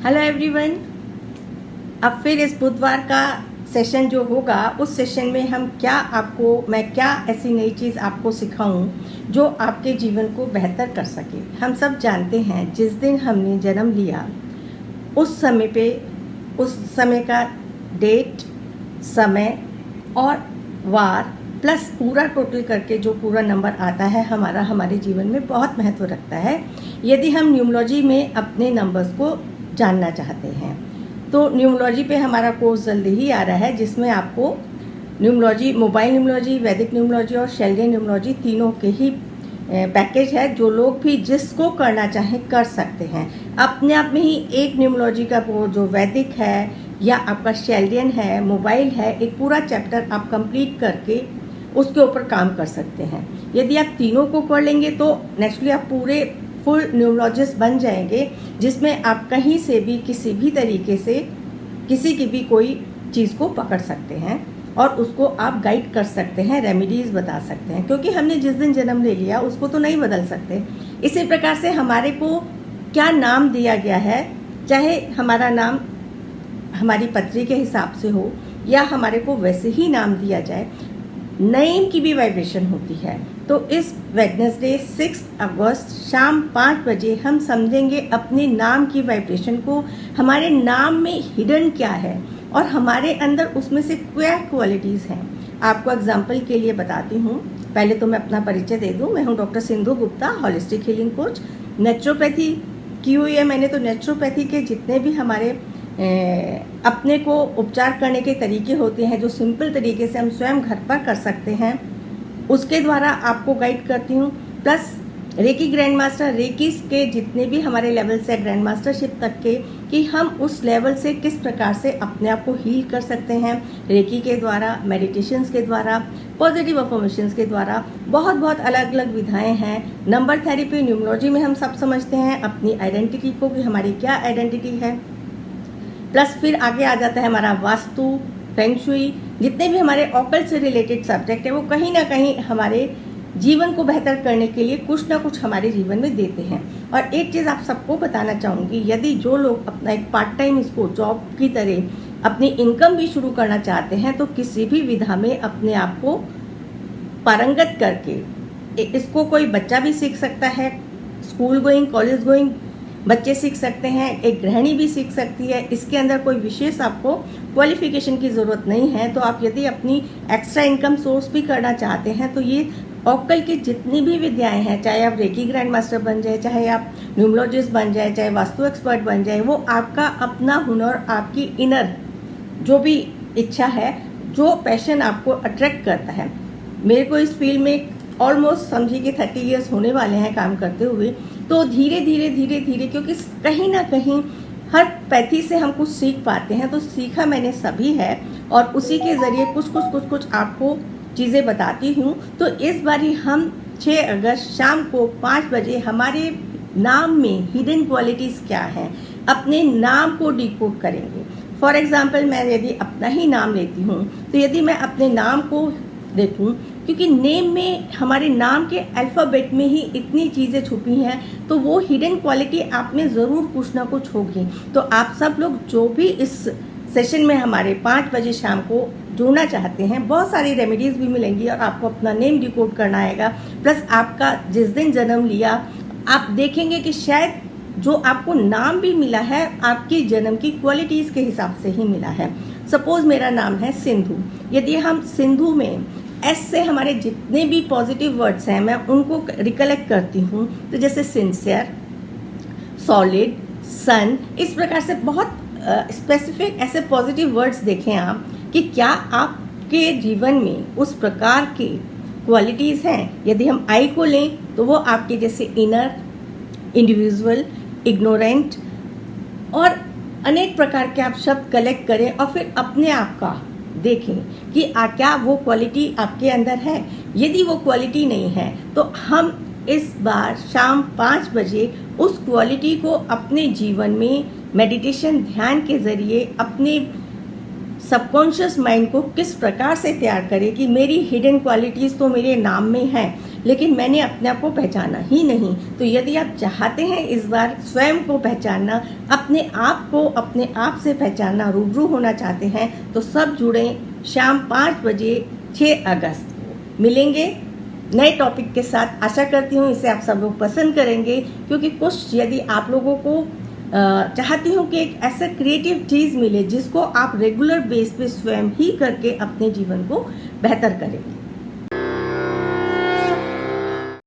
Hello everyone. अब फिर इस बुधवार का सेशन जो होगा उस सेशन में मैं क्या ऐसी नई चीज़ आपको सिखाऊं जो आपके जीवन को बेहतर कर सके। हम सब जानते हैं जिस दिन हमने जन्म लिया उस समय का डेट, समय और वार प्लस पूरा टोटल करके जो पूरा नंबर आता है हमारे जीवन में बहुत महत्व रखता है। यदि हम न्यूमरोलॉजी में अपने नंबर्स को जानना चाहते हैं तो न्यूमरोलॉजी पे हमारा कोर्स जल्दी ही आ रहा है, जिसमें आपको न्यूमरोलॉजी, मोबाइल न्यूमरोलॉजी, वैदिक न्यूमरोलॉजी और शेल्डियन न्यूमरोलॉजी तीनों के ही पैकेज है। जो लोग भी जिसको करना चाहें कर सकते हैं। अपने आप में ही एक न्यूमरोलॉजी का वो जो वैदिक है या आपका शेल्डियन है, मोबाइल है, एक पूरा चैप्टर आप कंप्लीट करके उसके ऊपर काम कर सकते हैं। यदि आप तीनों को कर लेंगे तो नेचुरली आप पूरे फुल न्यूमरोलॉजिस्ट बन जाएंगे, जिसमें आप कहीं से भी किसी भी तरीके से किसी की भी कोई चीज़ को पकड़ सकते हैं और उसको आप गाइड कर सकते हैं, रेमेडीज़ बता सकते हैं, क्योंकि हमने जिस दिन जन्म ले लिया उसको तो नहीं बदल सकते। इसी प्रकार से हमारे को क्या नाम दिया गया है, चाहे हमारा नाम हमारी पत्री के हिसाब से हो या हमारे को वैसे ही नाम दिया जाए, नेम की भी वाइब्रेशन होती है। तो इस वेडनेसडे 6 अगस्त शाम 5 बजे हम समझेंगे अपने नाम की वाइब्रेशन को, हमारे नाम में हिडन क्या है और हमारे अंदर उसमें से क्या क्वालिटीज़ हैं। आपको एग्जाम्पल के लिए बताती हूँ। पहले तो मैं अपना परिचय दे दूँ। मैं हूँ doctor Sindhu Gupta, holistic healing coach. Naturopathy की हुई है मैंने, तो नेचुरोपैथी के जितने भी हमारे अपने को उपचार करने के तरीके होते हैं जो सिंपल तरीके से हम स्वयं घर पर कर सकते हैं, उसके द्वारा आपको गाइड करती हूँ। Plus reiki grand master, reiki के जितने भी हमारे लेवल्स है ग्रैंड मास्टरशिप तक के, कि हम उस लेवल से किस प्रकार से अपने आप को हील कर सकते हैं रेकी के द्वारा, मेडिटेशंस के द्वारा, पॉजिटिव अफर्मेशंस के द्वारा। बहुत अलग अलग विधाएं हैं। नंबर थेरेपी, न्यूमरोलॉजी में हम सब समझते हैं अपनी आइडेंटिटी को कि हमारी क्या आइडेंटिटी है। प्लस फिर आगे आ जाता है हमारा वास्तु, फेंग शुई, जितने भी हमारे ऑकल्ट से रिलेटेड सब्जेक्ट है वो कहीं ना कहीं हमारे जीवन को बेहतर करने के लिए कुछ ना कुछ हमारे जीवन में देते हैं। और एक चीज़ आप सबको बताना चाहूँगी, यदि जो लोग अपना एक पार्ट टाइम इसको जॉब की तरह अपनी इनकम भी शुरू करना चाहते हैं तो किसी भी विधा में अपने आप को पारंगत करके इसको कोई बच्चा भी सीख सकता है, स्कूल गोइंग, कॉलेज गोइंग बच्चे सीख सकते हैं, एक गृहिणी भी सीख सकती है। इसके अंदर कोई विशेष आपको क्वालिफिकेशन की ज़रूरत नहीं है। तो आप यदि अपनी एक्स्ट्रा इनकम सोर्स भी करना चाहते हैं तो ये ऑकल की जितनी भी विद्याएं हैं, चाहे आप रेकी ग्रैंड मास्टर बन जाए, चाहे आप न्यूमरोलॉजिस्ट बन जाए, चाहे वास्तु एक्सपर्ट बन जाए, वो आपका अपना हुनर, आपकी इनर जो भी इच्छा है, जो पैशन आपको अट्रैक्ट करता है। मेरे को इस फील्ड में ऑलमोस्ट समझिए कि 30 ईयर्स होने वाले हैं काम करते हुए। तो धीरे धीरे क्योंकि कहीं ना कहीं हर पैथी से हम कुछ सीख पाते हैं, तो सीखा मैंने सभी है और उसी के ज़रिए कुछ आपको चीज़ें बताती हूँ। तो इस बार ही हम 6 अगस्त शाम को 5 बजे हमारे नाम में हिडन क्वालिटीज़ क्या हैं, अपने नाम को डिकोड करेंगे। फॉर एग्जाम्पल मैं यदि अपना ही नाम लेती हूँ तो यदि मैं अपने नाम को देखूं, क्योंकि नेम में हमारे नाम के अल्फ़ाबेट में ही इतनी चीज़ें छुपी हैं, तो वो हिडन क्वालिटी आप में ज़रूर कुछ ना कुछ होगी। तो आप सब लोग जो भी इस सेशन में हमारे 5 बजे शाम को जुड़ना चाहते हैं, बहुत सारी रेमेडीज़ भी मिलेंगी और आपको अपना नेम डिकोड करना आएगा। प्लस आपका जिस दिन जन्म लिया आप देखेंगे कि शायद जो आपको नाम भी मिला है आपकी जन्म की क्वालिटीज़ के हिसाब से ही मिला है। सपोज मेरा नाम है सिंधु, यदि हम सिंधु में एस से हमारे जितने भी पॉजिटिव वर्ड्स हैं मैं उनको रिकलेक्ट करती हूँ, तो जैसे सिंसियर, सॉलिड, सन, इस प्रकार से बहुत स्पेसिफिक ऐसे पॉजिटिव वर्ड्स देखें आप कि क्या आपके जीवन में उस प्रकार के क्वालिटीज़ हैं। यदि हम आई को लें तो वो आपके जैसे इनर, इंडिविजुअल, इग्नोरेंट और अनेक प्रकार के आप शब्द कलेक्ट करें और फिर अपने आप का देखें कि क्या वो क्वालिटी आपके अंदर है। यदि वो क्वालिटी नहीं है तो हम इस बार शाम 5 बजे उस क्वालिटी को अपने जीवन में मेडिटेशन, ध्यान के ज़रिए अपने सबकॉन्शियस माइंड को किस प्रकार से तैयार करें कि मेरी हिडन क्वालिटीज़ तो मेरे नाम में है, लेकिन मैंने अपने आप को पहचाना ही नहीं। तो यदि आप चाहते हैं इस बार स्वयं को पहचानना, अपने आप से पहचानना, रूबरू होना चाहते हैं, तो सब जुड़ें शाम 5 बजे 6 अगस्त को मिलेंगे नए टॉपिक के साथ। आशा करती हूँ इसे आप सब लोग पसंद करेंगे, क्योंकि कुछ यदि आप लोगों को चाहती हूँ कि एक ऐसा क्रिएटिव चीज़ मिले जिसको आप रेगुलर बेस पे स्वयं ही करके अपने जीवन को बेहतर करें।